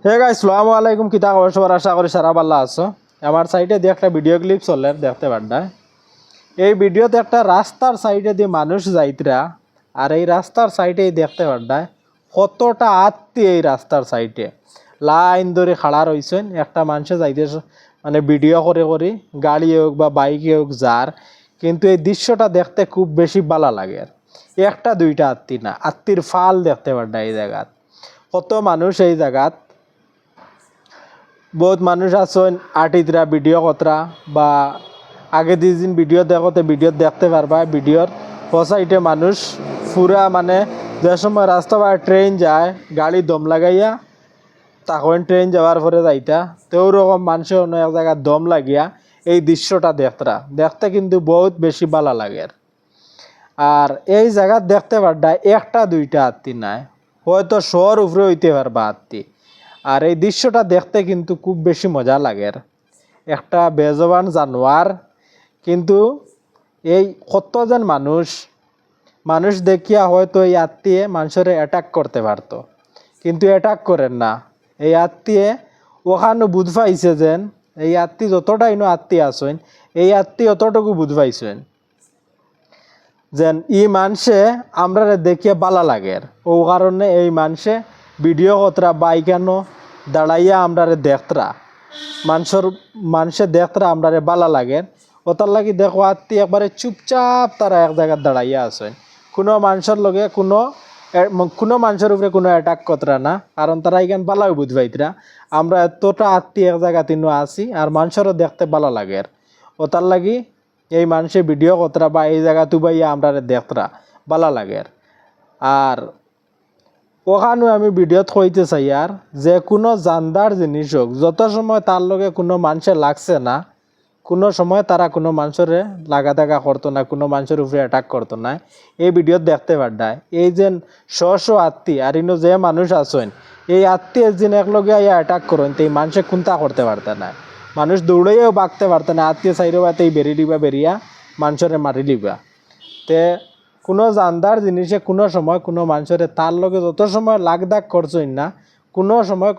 Hey guys আসসালামু আলাইকুম কিতা খবর সবার আশা করি সারা ভালো আছো। আমার সাইডে দিয়ে একটা ভিডিও ক্লিপ চলে দেখতে পারডায়। এই ভিডিওতে একটা রাস্তার সাইডে দিয়ে মানুষ যাইতরা আর এই রাস্তার সাইডেই দেখতে পারডায় কতটা আত্মি এই রাস্তার সাইডে লাইন ধরে খাড়া রইছেন একটা মানুষে যাইতে মানে ভিডিও করে করি গাড়ি হোক বা বাইকে হোক যার কিন্তু এই দৃশ্যটা দেখতে খুব বেশি ভালো লাগে। একটা দুইটা আত্মি না আত্মির ফাল দেখতে পারডায় এই জায়গাত কত মানুষ এই জায়গাত বহুত মানুষ আছেন আর্টিস্টরা ভিডিও কতরা বা আগে দিন ভিডিও দেখতে ভিডিও দেখতে পারবা ভিডিওর সাইডে মানুষ পুরা মানে যে সময় রাস্তা বা ট্রেন যায় গাড়ি দম লাগাইয়া তখন ট্রেন যাওয়ার পরে যাইতা তো ওরকম মানুষের অন্য এক জায়গায় দম লাগিয়া এই দৃশ্যটা দেখতে কিন্তু বহুত বেশি ভালো লাগে। আর এই জায়গা দেখতে পারডা একটা দুইটা আত্মি নাই হয়তো শহর উপরে হইতে পারবা আত্মি। আর এই দৃশ্যটা দেখতে কিন্তু খুব বেশি মজা লাগে। একটা বেজবান জানোয়ার কিন্তু এই কতজন মানুষ দেখিয়া হয়তো এই আত্মীয় মানুষের অ্যাটাক করতে পারতো কিন্তু অ্যাটাক করেন না। এই আত্মীয় ওখানে বুঝ পাইছে যেন এই আত্মীয় যতটা ইনো আত্মীয় আসেন এই আত্মীয় অতটুকু বুঝ পাইছেন যেন ই মানুষে আমরা দেখিয়া ভালো লাগে। ও কারণে এই মানুষে ভিডিও কতরা বাইকানো দাঁড়াইয়া আমরা দেখতরা মানুষের দেখতরা আমরা ভালো লাগে। ওটার লাগি দেখো আত্মীয় একবারে চুপচাপ তারা এক জায়গায় দাঁড়াইয়া আছেন কোনো মানুষের লগে কোনো মানুষের উপরে কোনো অ্যাটাক কতরা না কারণ তারা এখান ভালো বুঝ পাইতরা আমরা এতটা আত্মীয় এক জায়গা তিনও আসি আর মানুষেরও দেখতে ভালো লাগে। ওটার লাগি এই মানুষের ভিডিও কতরা বা এই জায়গা তুবাইয়া আমরা দেখতরা ভালো লাগে। আর ওখানে আমি ভিডিওত কইতে চাই আর যে কোনো জানদার জিনিস হোক যত সময় তার লগে কোনো মানুষের লাগছে না কোনো সময় তারা কোনো মানুষের লাগা করতো না কোনো মানুষের উপরে অ্যাটাক করতো না। এই ভিডিওত দেখতে পারডায় এই যে স্ব আত্মীয় আর ইনো যে মানুষ আছেন এই আত্মীয় একদিন একলগে আইয়া অ্যাটাক করেন তো এই মানুষে কোনটা করতে পারতে না মানুষ দৌড়াইয়াও বাঁকতে পারতে না আত্মীয় চাইরেও এই বেরিয়া মানুষের মারি দিবা। তে কোনো জানদার জিনিসে কোনো সময় কোনো মানুষের তার লগে যত সময় লাগদাগ করছই না কোনো সময়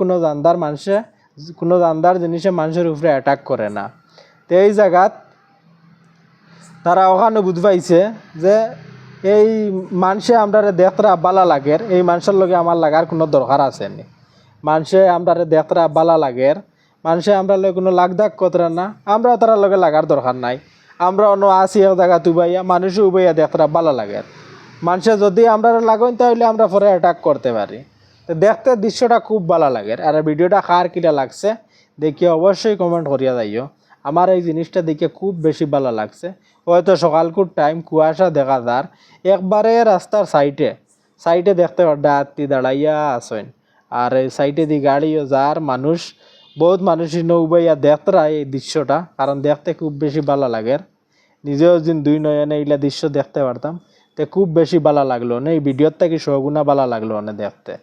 কোনো জানদার জিনিসে মানুষের উপরে অ্যাটাক করে না। তো এই জায়গাত তারা ওখানে বুঝ পাইছে যে এই মানুষে আমরা দেখতরা ভালো লাগে এই মানুষের লগে আমার লাগার কোনো দরকার আছে নি মানুষে আমরা দেখতরা ভালো লাগে মানুষে আমরা লগে কোনো লাগদাগ কতরা না আমরা তারা লগে লাগার দরকার নাই আমরা অন্য আসি এক জায়গা তুবাইয়া মানুষও উবাইয়া দেখতরা ভালো লাগে মানুষে যদি আমরা লাগাইন তাহলে আমরা পরে অ্যাটাক করতে পারি। তো দেখতে দৃশ্যটা খুব ভালো লাগে। আর ভিডিওটা কার কিলা লাগছে দেখিয়ে অবশ্যই কমেন্ট করিয়া যাইও। আমার এই জিনিসটা দেখে খুব বেশি ভালো লাগছে। হয়তো সকালকুর টাইম কুয়াশা দেখা যার একবারে রাস্তার সাইডে দেখতে পারডা আত্মি দাঁড়াইয়া আসেন আর এই সাইডে দি গাড়িও যার বহুত মানুষ নৌবাইয়া দেখতরা এই দৃশ্যটা কারণ দেখতে খুব বেশি ভালো লাগে। নিজেও দিন দুই নয়নে এইলা দৃশ্য দেখতে পারতাম তো খুব বেশি ভালো লাগলো না এই ভিডিওর থেকে সগুনা ভালো লাগলো না দেখতে।